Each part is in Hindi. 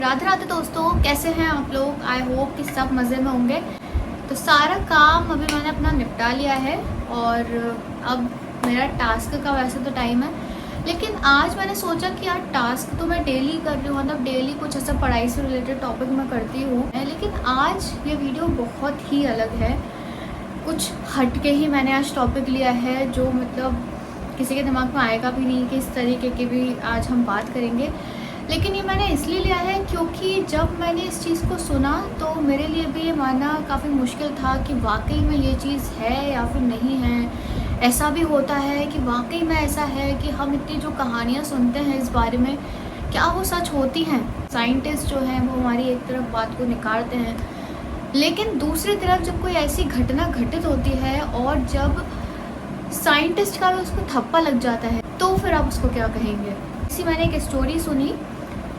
राधे राधे दोस्तों, कैसे हैं आप लोग। आई होप कि सब मज़े में होंगे। तो सारा काम अभी मैंने अपना निपटा लिया है और अब मेरा टास्क का वैसे तो टाइम है, लेकिन आज मैंने सोचा कि यार टास्क तो मैं डेली कर रही हूँ, मतलब डेली कुछ ऐसा पढ़ाई से रिलेटेड टॉपिक मैं करती हूँ, लेकिन आज ये वीडियो बहुत ही अलग है। कुछ हटके ही मैंने आज टॉपिक लिया है जो मतलब किसी के दिमाग में आएगा भी नहीं कि इस तरीके की भी आज हम बात करेंगे। लेकिन ये मैंने इसलिए लिया है क्योंकि जब मैंने इस चीज़ को सुना तो मेरे लिए भी ये मानना काफ़ी मुश्किल था कि वाकई में ये चीज़ है या फिर नहीं है। ऐसा भी होता है कि वाकई में ऐसा है कि हम इतनी जो कहानियाँ सुनते हैं इस बारे में, क्या वो सच होती हैं। साइंटिस्ट जो हैं वो हमारी एक तरफ बात को निकालते हैं, लेकिन दूसरी तरफ जब कोई ऐसी घटना घटित होती है और जब साइंटिस्ट का भी उसको थप्पा लग जाता है तो फिर आप उसको क्या कहेंगे। इसी मैंने एक स्टोरी सुनी,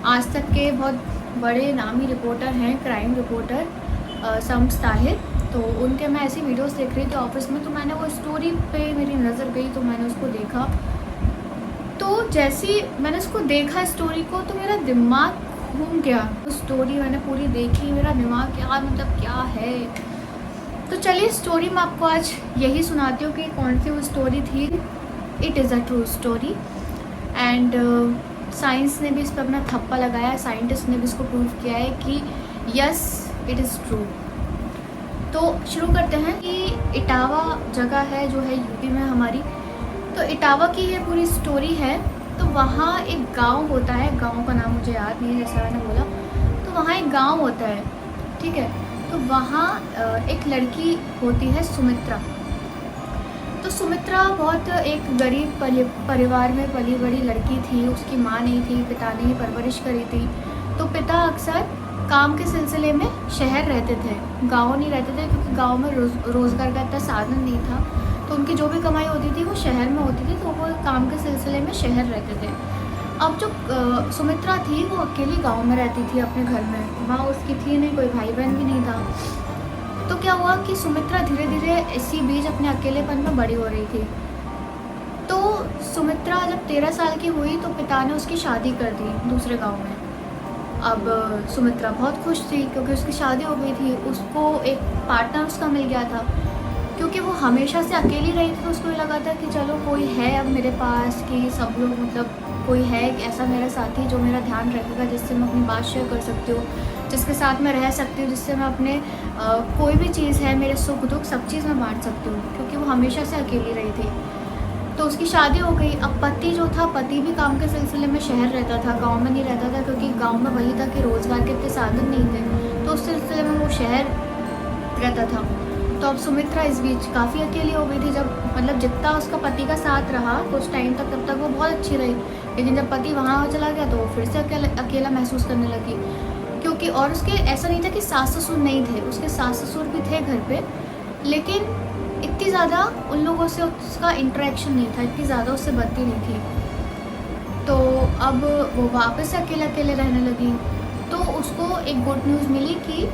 आज तक के बहुत बड़े नामी रिपोर्टर हैं, क्राइम रिपोर्टर शम्स ताहिर। तो उनके मैं ऐसी वीडियोस देख रही थी ऑफिस में, तो मैंने वो स्टोरी पे मेरी नज़र गई तो मैंने उसको देखा। तो जैसे मैंने उसको देखा स्टोरी को तो मेरा दिमाग घूम गया। उस स्टोरी मैंने पूरी देखी, मेरा दिमाग यार मतलब क्या है। तो चलिए स्टोरी मैं आपको आज यही सुनाती हूँ कि कौन सी वो स्टोरी थी। It is a true story and science ने भी इस पर अपना थप्पा लगाया, साइंटिस्ट ने भी इसको प्रूव किया है कि यस इट इज़ ट्रू। तो शुरू करते हैं कि इटावा जगह है जो है यूपी में हमारी। तो इटावा की ये पूरी स्टोरी है। तो वहाँ एक गांव होता है, गांव का नाम मुझे याद नहीं है जैसा मैंने बोला। तो वहाँ एक गांव होता है, ठीक है। तो वहाँ एक लड़की होती है सुमित्रा। तो सुमित्रा बहुत एक गरीब परिवार में पली बड़ी लड़की थी। उसकी माँ नहीं थी, पिता ने ही परवरिश करी थी। तो पिता अक्सर काम के सिलसिले में शहर रहते थे, गांव नहीं रहते थे, क्योंकि गांव में रोज़गार का इतना साधन नहीं था। तो उनकी जो भी कमाई होती थी वो शहर में होती थी, तो वो काम के सिलसिले में शहर रहते थे। अब जो सुमित्रा थी वो अकेली गाँव में रहती थी अपने घर में। वहाँ उसकी थी नहीं, कोई भाई बहन भी नहीं था। तो क्या हुआ कि सुमित्रा धीरे धीरे इसी बीच अपने अकेलेपन में बड़ी हो रही थी। तो सुमित्रा जब 13 साल की हुई तो पिता ने उसकी शादी कर दी दूसरे गांव में। अब सुमित्रा बहुत खुश थी क्योंकि उसकी शादी हो गई थी, उसको एक पार्टनर उसका मिल गया था। क्योंकि वो हमेशा से अकेली रही थी तो उसको लगा था कि चलो कोई है अब मेरे पास, कि सब लोग मतलब कोई है ऐसा मेरा साथी जो मेरा ध्यान रखेगा, जिससे मैं अपनी बात शेयर कर सकती हूँ, जिसके साथ मैं रह सकती हूँ, जिससे मैं अपने कोई भी चीज़ है, मेरे सुख दुख सब चीज़ मैं बांट सकती हूँ, क्योंकि वो हमेशा से अकेली रही थी। तो उसकी शादी हो गई। अब पति जो था, पति भी काम के सिलसिले में शहर रहता था, गांव में नहीं रहता था, क्योंकि गांव में वही था कि रोज़गार के इतने साधन नहीं थे, तो उस सिलसिले में वो शहर रहता था। तो अब सुमित्रा इस बीच काफ़ी अकेली हो गई थी। जब मतलब जितना उसका पति का साथ रहा कुछ टाइम तक, तब तक वो बहुत अच्छी रही, लेकिन जब पति वहाँ चला गया तो वो फिर से अकेला महसूस करने लगी। क्योंकि और उसके ऐसा नहीं था कि सास ससुर नहीं थे, उसके सास ससुर भी थे घर पे, लेकिन इतनी ज़्यादा उन लोगों से उसका इंटरेक्शन नहीं था, इतनी ज़्यादा उससे बनती नहीं थी। तो अब वो वापस से अकेले अकेले रहने लगी। तो उसको एक गुड न्यूज़ मिली कि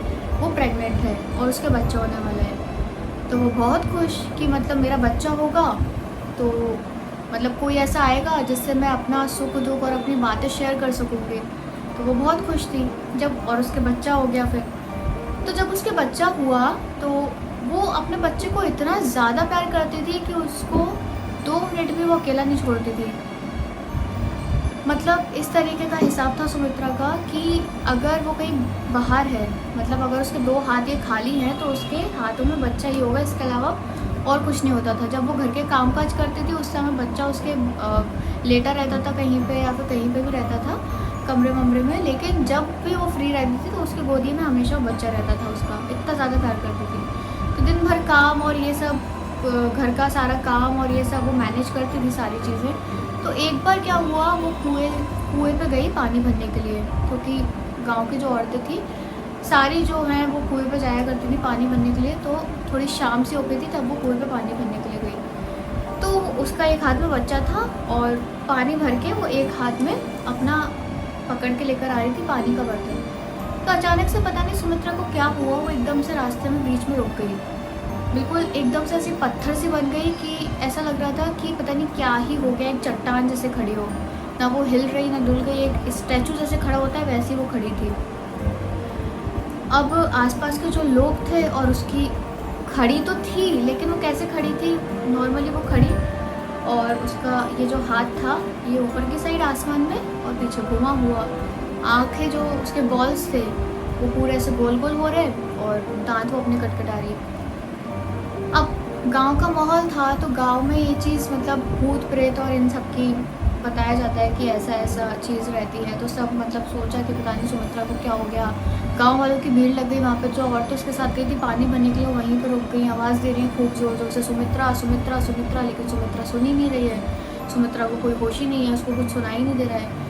वो प्रेग्नेंट है और उसके बच्चा होने वाला है। तो वो बहुत खुश कि मतलब मेरा बच्चा होगा तो मतलब कोई ऐसा आएगा जिससे मैं अपना सुख दुख और अपनी बातें शेयर कर सकूँगी। तो वो बहुत खुश थी जब, और उसके बच्चा हो गया फिर। तो जब उसके बच्चा हुआ तो वो अपने बच्चे को इतना ज़्यादा प्यार करती थी कि उसको 2 मिनट भी वो अकेला नहीं छोड़ती थी। मतलब इस तरीके का हिसाब था सुमित्रा का कि अगर वो कहीं बाहर है, मतलब अगर उसके 2 हाथ ये खाली हैं तो उसके हाथों में बच्चा ही होगा, इसके अलावा और कुछ नहीं होता था। जब वो घर के कामकाज करती थी उस समय बच्चा उसके लेटा रहता था कहीं पे या फिर कहीं पे भी रहता था, कमरे वमरे में। लेकिन जब भी वो फ्री रहती थी तो उसकी गोदी में हमेशा बच्चा रहता था उसका, इतना ज़्यादा प्यार करती थी। तो दिन भर काम और ये सब, घर का सारा काम और ये सब वो मैनेज करती थी सारी चीज़ें। तो एक बार क्या हुआ, वो कुएँ पे गई पानी भरने के लिए, क्योंकि गांव की जो औरतें थी सारी जो हैं वो कुएँ पे जाया करती थी पानी भरने के लिए। तो थोड़ी शाम सी हो गई थी तब वो कुएँ पे पानी भरने के लिए गई। तो उसका एक हाथ में बच्चा था और पानी भर के वो एक हाथ में अपना पकड़ के लेकर आ रही थी पानी का बर्तन। तो अचानक से पता नहीं सुमित्रा को क्या हुआ, वो एकदम से रास्ते में बीच में रुक गई, बिल्कुल एकदम से ऐसी पत्थर सी बन गई कि ऐसा लग रहा था कि पता नहीं क्या ही हो गया, एक चट्टान जैसे खड़ी हो। ना वो हिल रही ना डुल गई, एक स्टैचू जैसे खड़ा होता है वैसी वो खड़ी थी। अब आसपास के जो लोग थे और उसकी खड़ी तो थी, लेकिन वो कैसे खड़ी थी, नॉर्मली वो खड़ी और उसका ये जो हाथ था ये ऊपर की साइड आसमान में और पीछे घुमा हुआ, आँखें जो उसके बॉल्स थे वो पूरे ऐसे गोल गोल हो रहे और दांत वो अपने कटकटा रही। अब गांव का माहौल था तो गांव में ये चीज़ मतलब भूत प्रेत और इन सब की बताया जाता है कि ऐसा ऐसा चीज़ रहती है, तो सब मतलब सोचा कि पता नहीं सुमित्रा को क्या हो गया। गांव वालों की भीड़ लग गई वहाँ पे, जो औरतें उसके साथ गई थी पानी भरने के लिए वहीं पर रुक गई, आवाज़ दे रही है खूब ज़ोर ज़ोर से सुमित्रा सुमित्रा सुमित्रा, लेकिन सुमित्रा सुन ही नहीं रही है। सुमित्रा को कोई होश ही नहीं है, उसको कुछ सुनाई नहीं दे रहा है।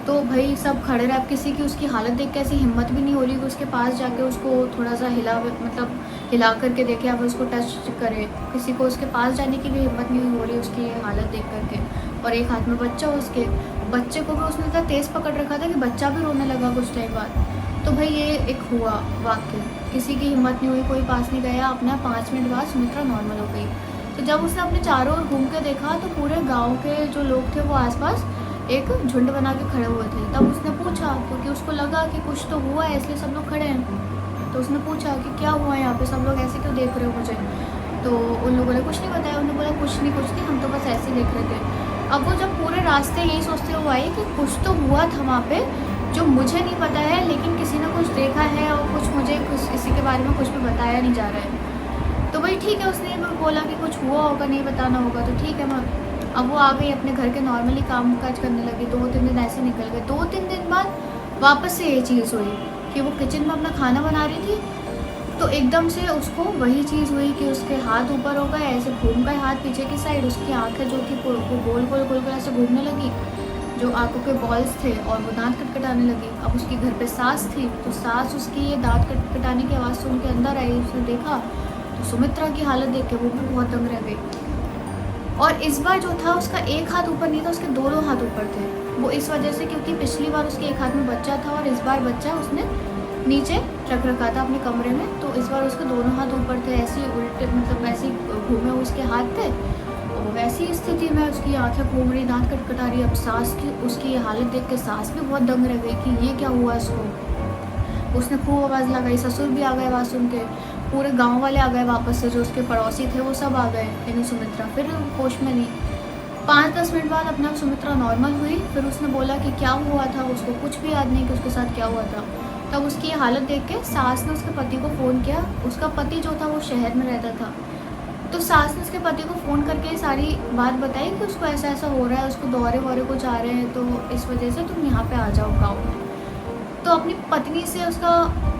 तो भाई सब खड़े रहे। अब किसी की उसकी हालत देख के ऐसी हिम्मत भी नहीं हो रही कि उसके पास जाके उसको थोड़ा सा हिला करके देखे या फिर उसको टच करे। किसी को उसके पास जाने की भी हिम्मत नहीं हो रही उसकी हालत देख करके। और एक हाथ में बच्चा, उसके बच्चे को भी उसने इतना तेज़ पकड़ रखा था कि बच्चा भी रोने लगा कुछ टाइम बाद। तो भाई ये एक हुआ वाक्य, किसी की हिम्मत नहीं हुई, कोई पास नहीं गया। अपना 5 मिनट बाद सुमित्रा नॉर्मल हो गई। तो जब उसने अपने चारों ओर घूम के देखा तो पूरे गाँव के जो लोग थे वो आसपास एक झुंड बना के खड़े हुए थे। तब उसने पूछा, क्योंकि उसको लगा कि कुछ तो हुआ है इसलिए सब लोग खड़े हैं, तो उसने पूछा कि क्या हुआ है यहाँ पे, सब लोग ऐसे क्यों देख रहे हो मुझे। तो उन लोगों ने कुछ नहीं बताया, उन्होंने बोला कुछ नहीं हम तो बस ऐसे ही देख रहे थे। अब वो जब पूरे रास्ते यही सोचते हुए आई कि कुछ तो हुआ था वहाँ पे जो मुझे नहीं पता है, लेकिन किसी ने कुछ देखा है और कुछ मुझे किसी के बारे में कुछ भी बताया नहीं जा रहा है। तो वही ठीक है, उसने बोला कि कुछ हुआ होगा, नहीं बताना होगा तो ठीक है। मैं अब वो आ गई अपने घर के नॉर्मली काम काज करने लगी। 2-3 दिन ऐसे निकल गए। 2-3 दिन बाद वापस से ये चीज़ हुई कि वो किचन में अपना खाना बना रही थी, तो एकदम से उसको वही चीज़ हुई कि उसके हाथ ऊपर हो गए, ऐसे घूम गए हाथ पीछे की साइड, उसकी आंखें जो थी वो गोल गोल गोल गोल ऐसे घूमने लगी, जो आंखों के बॉल्स थे, और वो दांत कटकटाने लगी। अब उसकी घर पे सास थी, तो सास उसकी ये दांत कटकटाने की आवाज़ सुन के अंदर आई। उसने देखा तो सुमित्रा की हालत देख के वो भी बहुत दंग रह गई। और इस बार जो था उसका एक हाथ ऊपर नहीं था, उसके दोनों हाथ ऊपर थे। वो इस वजह से क्योंकि पिछली बार उसके एक हाथ में बच्चा था और इस बार बच्चा उसने नीचे रख रखा था अपने कमरे में, तो इस बार उसके दोनों हाथ ऊपर थे, ऐसे उल्टे मतलब ऐसे घूमे हुए उसके हाथ थे। और वैसी स्थिति में उसकी आंखें घूम रही, दांत कटकटा रही। अब सास की उसकी ये हालत देख के सास भी बहुत दंग रह गई कि ये क्या हुआ इसको। उसने खूब आवाज़ लगाई, ससुर भी आ गए आवाज़ सुन के, पूरे गांव वाले आ गए वापस से, जो उसके पड़ोसी थे वो सब आ गए, लेकिन सुमित्रा फिर होश में नहीं। 5-10 मिनट बाद अपना सुमित्रा नॉर्मल हुई। फिर उसने बोला कि क्या हुआ था, उसको कुछ भी याद नहीं कि उसके साथ क्या हुआ था। तब उसकी हालत देख के सास ने उसके पति को फ़ोन किया। उसका पति जो था वो शहर में रहता था, तो सास ने उसके पति को फ़ोन करके सारी बात बताई कि उसको ऐसा ऐसा हो रहा है, उसको दौरे वौरे कुछ आ रहे हैं, तो इस वजह से तुम यहाँ पे आ जाओ गाँव में। तो अपनी पत्नी से उसका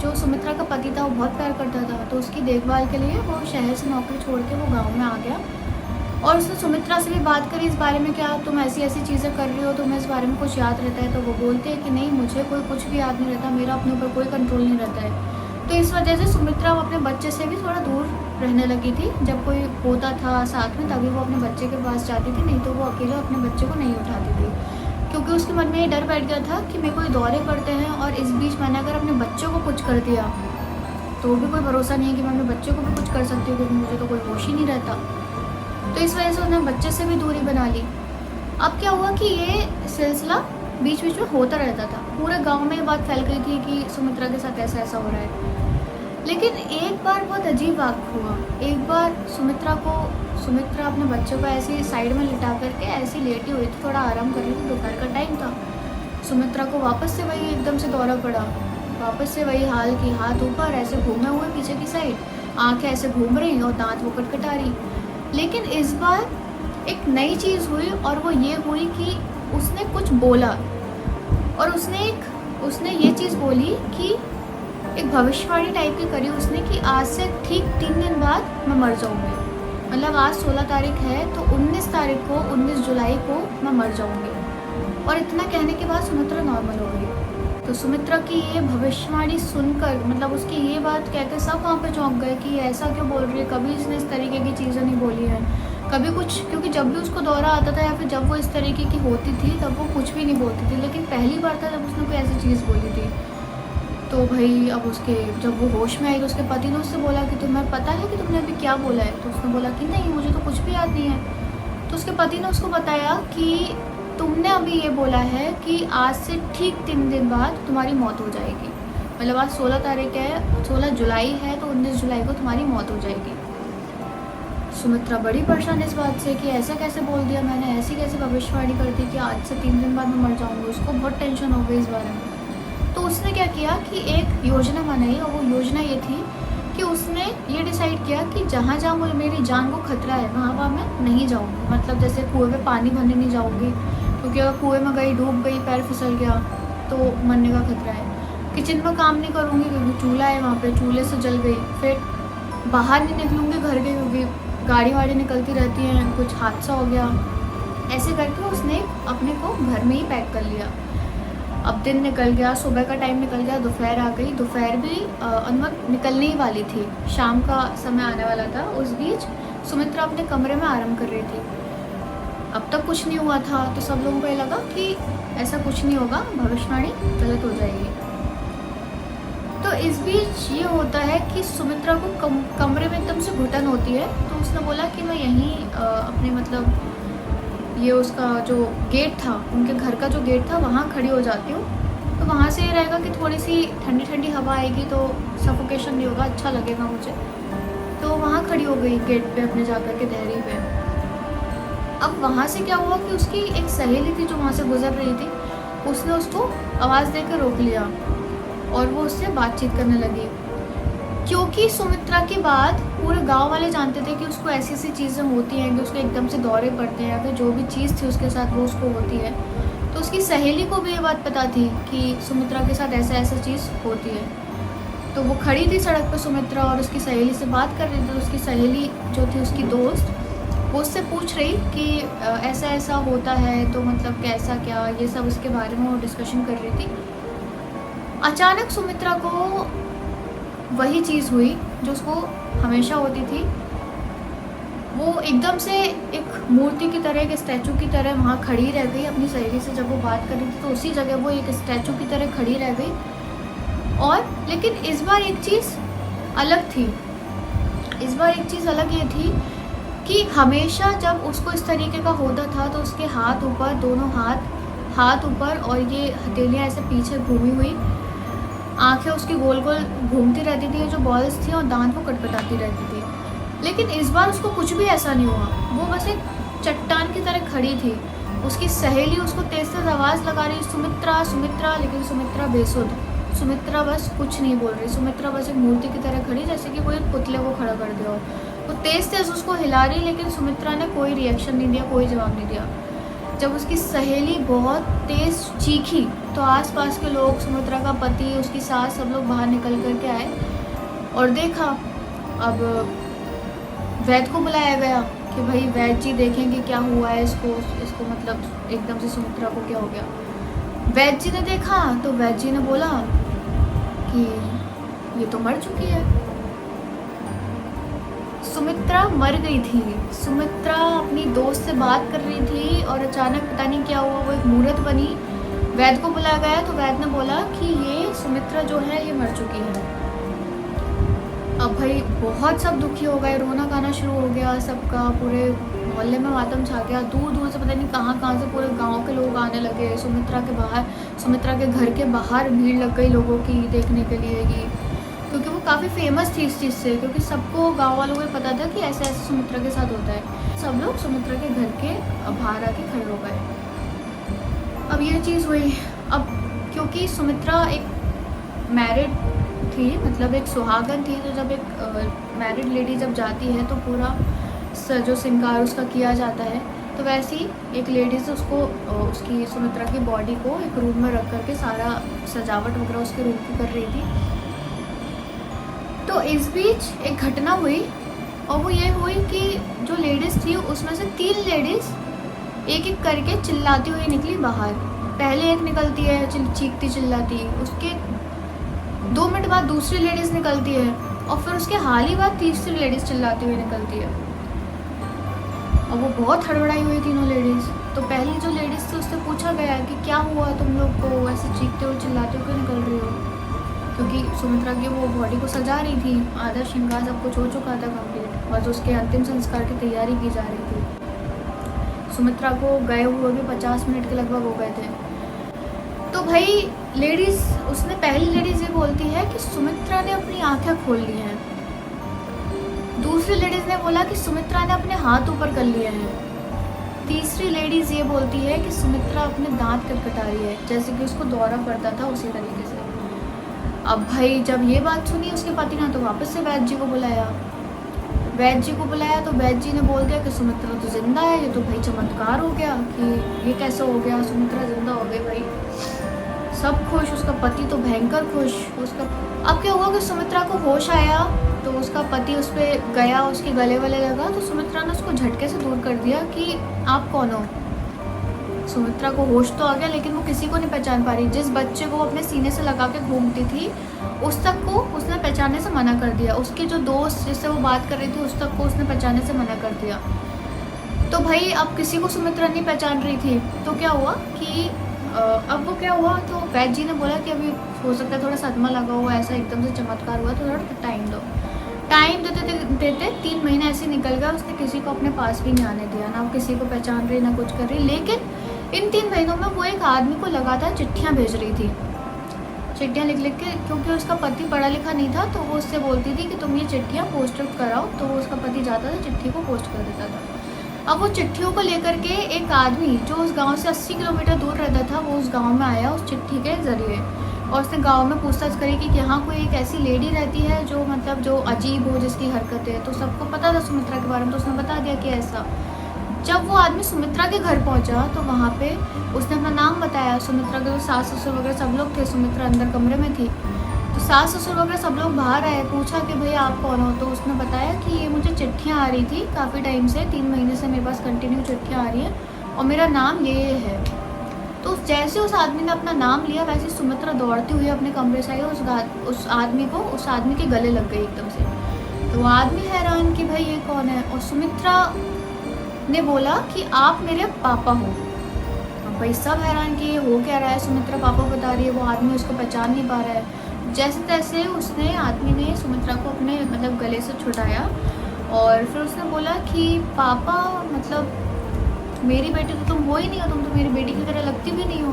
जो सुमित्रा का पति था वो बहुत प्यार करता था, तो उसकी देखभाल के लिए वो शहर से नौकरी छोड़ के वो गांव में आ गया। और उसने सुमित्रा से भी बात करी इस बारे में, क्या तुम ऐसी ऐसी चीज़ें कर रही हो, तुम्हें इस बारे में कुछ याद रहता है। तो वो बोलते हैं कि नहीं, मुझे कुछ भी याद नहीं रहता, मेरा अपने ऊपर कोई कंट्रोल नहीं रहता है। तो इस वजह से सुमित्रा अपने बच्चे से भी थोड़ा दूर रहने लगी थी। जब कोई होता था साथ में तभी वो अपने बच्चे के पास जाती थी, नहीं तो वो अकेले अपने बच्चे को नहीं उठाती थी, क्योंकि उसके मन में ये डर बैठ गया था कि मेरे को ये दौरे पड़ते हैं और इस बीच मैंने अगर अपने बच्चों को कुछ कर दिया तो भी कोई भरोसा नहीं है कि मैं अपने बच्चे को भी कुछ कर सकती हूँ, क्योंकि मुझे तो कोई होश ही नहीं रहता। तो इस वजह से उसने बच्चे से भी दूरी बना ली। अब क्या हुआ कि ये सिलसिला बीच बीच में होता रहता था, पूरे गांव में ये बात फैल गई थी कि सुमित्रा के साथ ऐसा ऐसा हो रहा है। लेकिन एक बार बहुत अजीब बात हुआ। एक बार सुमित्रा अपने बच्चों को ऐसे साइड में लिटा करके ऐसी लेटी हुई थी, थोड़ा आराम कर रही थी, दोपहर का टाइम था। सुमित्रा को वापस से वही एकदम से दौरा पड़ा, वापस से वही हाल की हाथ ऊपर ऐसे घूमे हुए पीछे की साइड, आंखें ऐसे घूम रही और दांत वो कटकटा रही। लेकिन इस बार एक नई चीज़ हुई और वो ये हुई कि उसने कुछ बोला, और उसने ये चीज़ बोली कि एक भविष्यवाणी टाइप की करी उसने कि आज से ठीक 3 दिन बाद मैं मर जाऊंगी। मतलब आज 16 तारीख है तो 19 तारीख को 19 जुलाई को मैं मर जाऊंगी। और इतना कहने के बाद सुमित्रा नॉर्मल हो गई। तो सुमित्रा की ये भविष्यवाणी सुनकर मतलब उसकी ये बात कहकर सब वहाँ पे चौंक गए कि ऐसा क्यों बोल रही है, कभी इसने इस तरीके की चीज़ें नहीं बोली है कभी कुछ। क्योंकि जब भी उसको दौरा आता था या फिर जब वो इस तरीके की होती थी तब वो कुछ भी नहीं बोलती थी, लेकिन पहली बार था जब उसने कोई ऐसी चीज़ बोली थी। तो भाई अब उसके जब वो होश में आई तो उसके पति ने उससे बोला कि तुम्हें पता है कि तुमने अभी क्या बोला है। तो उसने बोला कि नहीं, मुझे तो कुछ भी याद नहीं है। तो उसके पति ने उसको बताया कि तुमने अभी ये बोला है कि आज से ठीक 3 दिन बाद तुम्हारी मौत हो जाएगी, मतलब आज 16 तारीख है, 16 जुलाई है, तो 19 जुलाई को तुम्हारी मौत हो जाएगी। सुमित्रा बड़ी परेशान इस बात से कि ऐसा कैसे बोल दिया मैंने, ऐसी कैसे भविष्यवाणी कर दी कि आज से 3 दिन बाद मैं मर जाऊंगी। उसको बहुत टेंशन हो गई इस बारे में। तो उसने क्या किया कि एक योजना बनाई, और वो योजना ये थी कि उसने ये डिसाइड किया कि जहाँ जहाँ मुझे मेरी जान को खतरा है वहाँ मैं नहीं जाऊँगी। मतलब जैसे कुएँ में पानी भरने नहीं जाऊँगी, क्योंकि अगर कुएँ में गई, डूब गई, पैर फिसल गया तो मरने का खतरा है। किचन में काम नहीं करूँगी क्योंकि चूल्हा है वहाँ पे, चूल्हे से जल गई। फिर बाहर नहीं निकलूँगी घर के, क्योंकि गाड़ी वाड़ी निकलती रहती हैं, कुछ हादसा हो गया। ऐसे करके उसने अपने को घर में ही पैक कर लिया। अब दिन निकल गया, सुबह का टाइम निकल गया, दोपहर आ गई। दोपहर भी अनुमत निकलने ही वाली थी, शाम का समय आने वाला था। उस बीच सुमित्रा अपने कमरे में आराम कर रही थी। अब तक कुछ नहीं हुआ था, तो सब लोगों को ये लगा कि ऐसा कुछ नहीं होगा, भविष्यवाणी गलत हो जाएगी। तो इस बीच ये होता है कि सुमित्रा को कमरे में एकदम से घुटन होती है। तो उसने बोला कि मैं यहीं अपने मतलब ये उसका जो गेट था, उनके घर का जो गेट था, वहाँ खड़ी हो जाती हूँ। तो वहाँ से ये रहेगा कि थोड़ी सी ठंडी ठंडी हवा आएगी तो सफोकेशन नहीं होगा, अच्छा लगेगा मुझे। तो वहाँ खड़ी हो गई गेट पे अपने जाकर के देहरी पे। अब वहाँ से क्या हुआ कि उसकी एक सहेली थी जो वहाँ से गुजर रही थी, उसने उसको आवाज़ देकर रोक लिया और वो उससे बातचीत करने लगी। क्योंकि सुमित्रा के बाद पूरे गांव वाले जानते थे कि उसको ऐसी ऐसी चीज़ें होती हैं कि उसको एकदम से दौरे पड़ते हैं, या फिर जो भी चीज़ थी उसके साथ वो उसको होती है। तो उसकी सहेली को भी ये बात पता थी कि सुमित्रा के साथ ऐसा ऐसा चीज़ होती है। तो वो खड़ी थी सड़क पर सुमित्रा और उसकी सहेली से बात कर रही थी। तो उसकी सहेली जो थी, उसकी दोस्त, वो उससे पूछ रही कि ऐसा ऐसा होता है, तो मतलब कैसा क्या, ये सब उसके बारे में वो डिस्कशन कर रही थी। अचानक सुमित्रा को वही चीज़ हुई जो उसको हमेशा होती थी। वो एकदम से एक मूर्ति की तरह, एक स्टैचू की तरह वहाँ खड़ी रह गई। अपनी सहेली से जब वो बात कर रही थी तो उसी जगह वो एक स्टैचू की तरह खड़ी रह गई। और लेकिन इस बार एक चीज़ अलग थी। इस बार एक चीज़ अलग ये थी कि हमेशा जब उसको इस तरीके का होता था तो उसके हाथ ऊपर, दोनों हाथ ऊपर, और ये हथेलियाँ ऐसे पीछे घूमी हुई, आंखें उसकी गोल गोल घूमती रहती थी, जो बॉल्स थी, और दांत वो कटपटाती रहती थी। लेकिन इस बार उसको कुछ भी ऐसा नहीं हुआ। वो बस एक चट्टान की तरह खड़ी थी। उसकी सहेली उसको तेज तेज आवाज़ लगा रही, सुमित्रा सुमित्रा, लेकिन सुमित्रा बेसुध। सुमित्रा बस कुछ नहीं बोल रही। सुमित्रा बस एक मूर्ति की तरह खड़ी, जैसे कि कोई पुतले को खड़ा कर दिया हो। वो तेज तेज उसको हिला रही, लेकिन सुमित्रा ने कोई रिएक्शन नहीं दिया, कोई जवाब नहीं दिया। जब उसकी सहेली बहुत तेज चीखी तो आसपास के लोग, सुमित्रा का पति, उसकी सास, सब लोग बाहर निकल कर के आए और देखा। अब वैद्य को बुलाया गया कि भाई वैद्य जी देखेंगे क्या हुआ है इसको मतलब एकदम से सुमित्रा को क्या हो गया। वैद्य जी ने देखा तो वैद्य जी ने बोला कि ये तो मर चुकी है। सुमित्रा मर गई थी। सुमित्रा अपनी दोस्त से बात कर रही थी और अचानक पता नहीं क्या हुआ, वो एक मूर्त बनी। वैद्य को बुलाया गया तो वैद्य ने बोला कि ये सुमित्रा जो है ये मर चुकी है। अब भाई बहुत सब दुखी हो गए, रोना गाना शुरू हो गया सबका, पूरे मोहल्ले में मातम छा गया। दूर दूर से पता नहीं कहाँ से पूरे गांव के लोग आने लगे। सुमित्रा के घर के बाहर भीड़ लग गई लोगों की देखने के लिए कि, क्योंकि वो काफ़ी फेमस थी इस चीज़ से, क्योंकि सबको गांव वालों को पता था कि ऐसे ऐसे सुमित्रा के साथ होता है। सब लोग सुमित्रा के घर के बाहर आके खड़े हो गए। अब ये चीज़ हुई। अब क्योंकि सुमित्रा एक मैरिड थी, मतलब एक सुहागन थी, तो जब एक मैरिड लेडी जब जाती है तो पूरा जो श्रृंगार उसका किया जाता है, तो वैसे ही एक लेडीज़ उसको उसकी सुमित्रा की बॉडी को एक रूम में रख करके सारा सजावट वगैरह उसके रूम की कर रही थी। तो इस बीच एक घटना हुई, और वो ये हुई कि जो लेडीज़ थी उसमें से 3 लेडीज़ एक एक करके चिल्लाती हुई निकली बाहर। पहले एक निकलती है चीखती चिल्लाती, उसके 2 मिनट बाद दूसरी लेडीज़ निकलती है, और फिर उसके हाल ही बाद तीसरी लेडीज़ चिल्लाती हुई निकलती है। और वो बहुत हड़बड़ाई हुई तीनों लेडीज़। तो पहली जो लेडीज़ थी उससे पूछा गया कि क्या हुआ, तुम लोग को ऐसे चीखते हुए चिल्लाते हुए क्यों निकल रही हो, क्योंकि सुमित्रा की वो बॉडी को सजा रही थी, आधा श्रृंगार सब कुछ हो चुका था कंप्लीट, और उसके अंतिम संस्कार की तैयारी की जा रही थी। सुमित्रा को गए हुए भी 50 मिनट के लगभग हो गए थे। तो भाई लेडीज़, उसने पहली लेडीज़ ये बोलती है कि सुमित्रा ने अपनी आंखें खोल ली हैं। दूसरी लेडीज़ ने बोला कि सुमित्रा ने अपने हाथ ऊपर कर लिए हैं। तीसरी लेडीज़ ये बोलती है कि सुमित्रा अपने दांत कटकटा रही है, जैसे कि उसको दौरा पड़ता था उसी तरीके से। अब भाई जब ये बात सुनी उसके पति ने तो वापस से वैद्य जी को बुलाया। तो वैद्य जी ने बोल दिया कि सुमित्रा तो जिंदा है। ये तो भाई चमत्कार हो गया कि ये कैसे हो गया, सुमित्रा जिंदा हो गई। भाई सब खुश, उसका पति तो भयंकर खुश। उसका अब क्या हुआ कि सुमित्रा को होश आया तो उसका पति उस पर गया, उसके गले वले लगा, तो सुमित्रा ने उसको झटके से दूर कर दिया कि आप कौन हो। सुमित्रा को होश तो आ गया लेकिन वो किसी को नहीं पहचान पा रही। जिस बच्चे को वो अपने सीने से लगा के घूमती थी उस तक को उसने पहचानने से मना कर दिया। उसके जो दोस्त जिससे वो बात कर रही थी उस तक को उसने पहचानने से मना कर दिया। तो भाई अब किसी को सुमित्रा नहीं पहचान रही थी। तो क्या हुआ कि अब वो क्या हुआ, तो वैद्य जी ने बोला कि अभी हो सकता है थोड़ा सदमा लगा हुआ, ऐसा एकदम से चमत्कार हुआ, तो थोड़ा टाइम दो। टाइम देते 3 महीने ऐसे निकल गया। उसने किसी को अपने पास भी नहीं आने दिया, ना किसी को पहचान रही ना कुछ कर रही। लेकिन इन 3 महीनों में वो एक आदमी को लगातार चिट्ठियाँ भेज रही थी, चिट्ठियाँ लिख के, क्योंकि उसका पति पढ़ा लिखा नहीं था तो वो उससे बोलती थी कि तुम ये चिट्ठियाँ पोस्ट कराओ। तो वो उसका पति जाता था, चिट्ठी को पोस्ट कर देता था। अब वो चिट्ठियों को लेकर के एक आदमी जो उस गांव से 80 किलोमीटर दूर रहता था वो उस गांव में आया उस चिट्ठी के ज़रिए, और उसने गांव में पूछताछ करी कि यहाँ कोई एक ऐसी लेडी रहती है जो मतलब जो अजीब हो, जिसकी हरकतें है। तो सबको पता था सुमित्रा के बारे में, तो उसने बता दिया कि ऐसा। जब वो आदमी सुमित्रा के घर पहुँचा तो वहाँ पे उसने अपना नाम बताया। सुमित्रा के जो सास ससुर वगैरह सब लोग थे, सुमित्रा अंदर कमरे में थी, तो सास ससुर वगैरह सब लोग बाहर आए। पूछा कि भाई आप कौन हो, तो उसने बताया कि ये मुझे चिट्ठियाँ आ रही थी काफ़ी टाइम से, 3 महीने से मेरे पास कंटिन्यू चिट्ठियाँ आ रही हैं और मेरा नाम ये है। तो जैसे उस आदमी ने अपना नाम लिया वैसे सुमित्रा दौड़ती हुई अपने कमरे से आई, उस आदमी के गले लग गई एकदम से। तो वो आदमी हैरान कि भाई ये कौन है, और सुमित्रा ने बोला कि आप मेरे पापा हो। अब भाई सब हैरान कि ये हो क्या रहा है, सुमित्रा पापा बता रही है, वो आदमी उसको पहचान नहीं पा रहा है। जैसे तैसे उसने आदमी ने सुमित्रा को अपने मतलब गले से छुड़ाया और फिर उसने बोला कि पापा मतलब मेरी बेटी तो तुम हो ही नहीं हो, तुम तो मेरी बेटी की तरह लगती भी नहीं हो।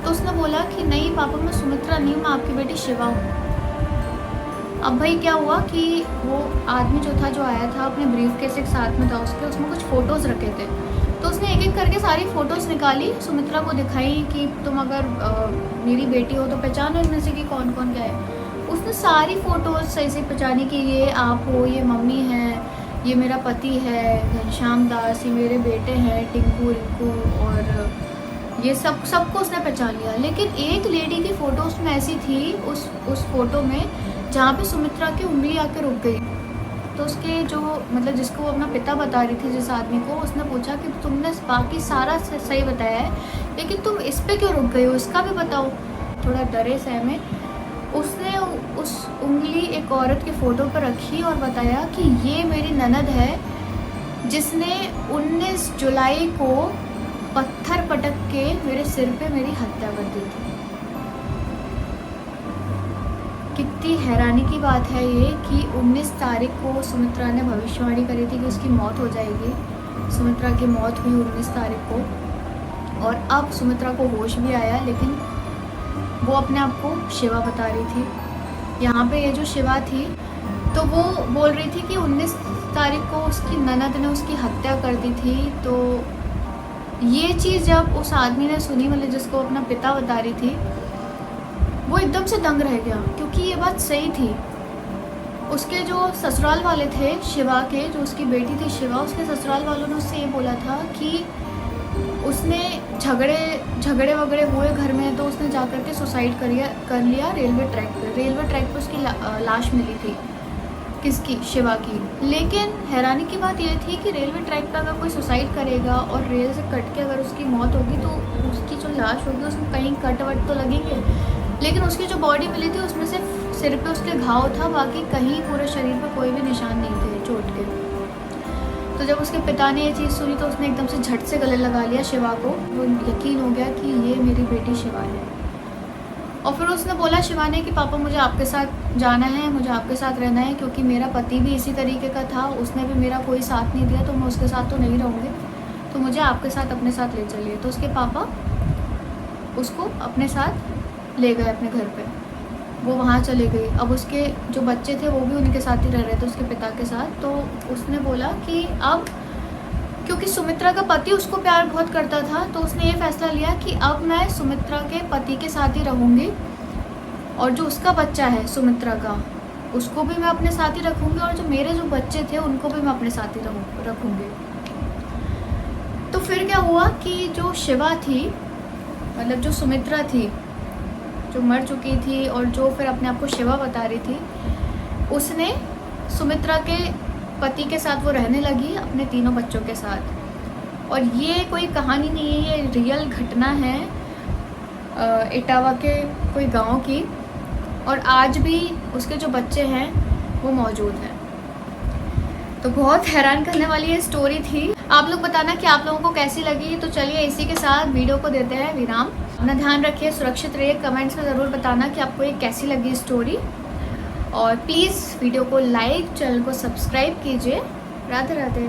तो उसने बोला कि नहीं पापा, मैं सुमित्रा नहीं हूँ, मैं आपकी बेटी शिवा हूँ। अब भाई क्या हुआ कि वो आदमी जो था, जो आया था, अपने ब्रीफ केस एक साथ में था उसके, उसमें कुछ फ़ोटोज़ रखे थे। तो उसने एक एक करके सारी फ़ोटोज़ निकाली, सुमित्रा को दिखाई कि तुम अगर मेरी बेटी हो तो पहचानो इनमें से कि कौन कौन क्या है। उसने सारी फ़ोटोज़ सही से पहचानी कि ये आप हो, ये मम्मी है, ये मेरा पति है घनश्याम दास, ये मेरे बेटे हैं टिंकू रिंकू, और ये सबको उसने पहचान लिया। लेकिन एक लेडी की फ़ोटो उसमें ऐसी थी उस फोटो में जहाँ पे सुमित्रा की उंगली आकर रुक गई। तो उसके जो मतलब जिसको वो अपना पिता बता रही थी, जिस आदमी को, उसने पूछा कि तुमने बाकी सारा सही बताया है लेकिन तुम इस पे क्यों रुक गई हो, इसका भी बताओ। थोड़ा डरे सहमे उसने उस उंगली एक औरत के फ़ोटो पर रखी और बताया कि ये मेरी ननद है जिसने 19 जुलाई को पत्थर पटक के मेरे सिर पे मेरी हत्या कर दी थी। कितनी हैरानी की बात है ये कि 19 तारीख को सुमित्रा ने भविष्यवाणी करी थी कि उसकी मौत हो जाएगी। सुमित्रा की मौत हुई 19 तारीख को, और अब सुमित्रा को होश भी आया, लेकिन वो अपने आप को शिवा बता रही थी। यहाँ पे ये जो शिवा थी तो वो बोल रही थी कि 19 तारीख को उसकी ननद ने उसकी हत्या कर दी थी। तो ये चीज़ जब उस आदमी ने सुनी, मतलब जिसको अपना पिता बता रही थी, वो एकदम से दंग रह गया, क्योंकि ये बात सही थी। उसके जो ससुराल वाले थे शिवा के, जो उसकी बेटी थी शिवा, उसके ससुराल वालों ने उससे ये बोला था कि उसने झगड़े वगड़े हुए घर में, तो उसने जाकर के सुसाइड कर लिया रेलवे ट्रैक पे उसकी लाश मिली थी, किसकी, शिवा की। लेकिन हैरानी की बात यह थी कि रेलवे ट्रैक पर अगर कोई सुसाइड करेगा और रेल से कट के अगर उसकी मौत होगी तो उसकी जो लाश होगी उसमें कहीं कट वट तो लगेंगे, लेकिन उसकी जो बॉडी मिली थी उसमें सिर्फ सिर पे उसके घाव था, बाकी कहीं पूरे शरीर पर कोई भी निशान नहीं थे चोट के। तो जब उसके पिता ने ये चीज़ सुनी तो उसने एकदम से झट से गले लगा लिया शिवा को। वो यकीन हो गया कि ये मेरी बेटी शिवा है। और फिर उसने बोला शिवा ने कि पापा मुझे आपके साथ जाना है, मुझे आपके साथ रहना है, क्योंकि मेरा पति भी इसी तरीके का था, उसने भी मेरा कोई साथ नहीं दिया तो मैं उसके साथ तो नहीं रहूँगी। तो मुझे आपके साथ अपने साथ ले चलिए। तो उसके पापा उसको अपने साथ ले गए अपने घर पे, वो वहाँ चले गई। अब उसके जो बच्चे थे वो भी उनके साथ ही रह रहे थे, उसके पिता के साथ। तो उसने बोला कि अब क्योंकि सुमित्रा का पति उसको प्यार बहुत करता था, तो उसने ये फैसला लिया कि अब मैं सुमित्रा के पति के साथ ही रहूँगी, और जो उसका बच्चा है सुमित्रा का, उसको भी मैं अपने साथ ही रखूँगी, और जो मेरे जो बच्चे थे उनको भी मैं अपने साथ ही रखूँगी। तो फिर क्या हुआ कि जो शिवा थी, मतलब जो सुमित्रा थी जो मर चुकी थी और जो फिर अपने आप को शिवा बता रही थी, उसने सुमित्रा के पति के साथ वो रहने लगी अपने तीनों बच्चों के साथ। और ये कोई कहानी नहीं है, ये रियल घटना है इटावा के कोई गांव की, और आज भी उसके जो बच्चे हैं वो मौजूद हैं। तो बहुत हैरान करने वाली ये स्टोरी थी। आप लोग बताना कि आप लोगों को कैसी लगी। तो चलिए इसी के साथ वीडियो को देते हैं विराम। अपना ध्यान रखिए, सुरक्षित रहिए। कमेंट्स में ज़रूर बताना कि आपको ये कैसी लगी स्टोरी, और प्लीज़ वीडियो को लाइक, चैनल को सब्सक्राइब कीजिए। राधे राधे।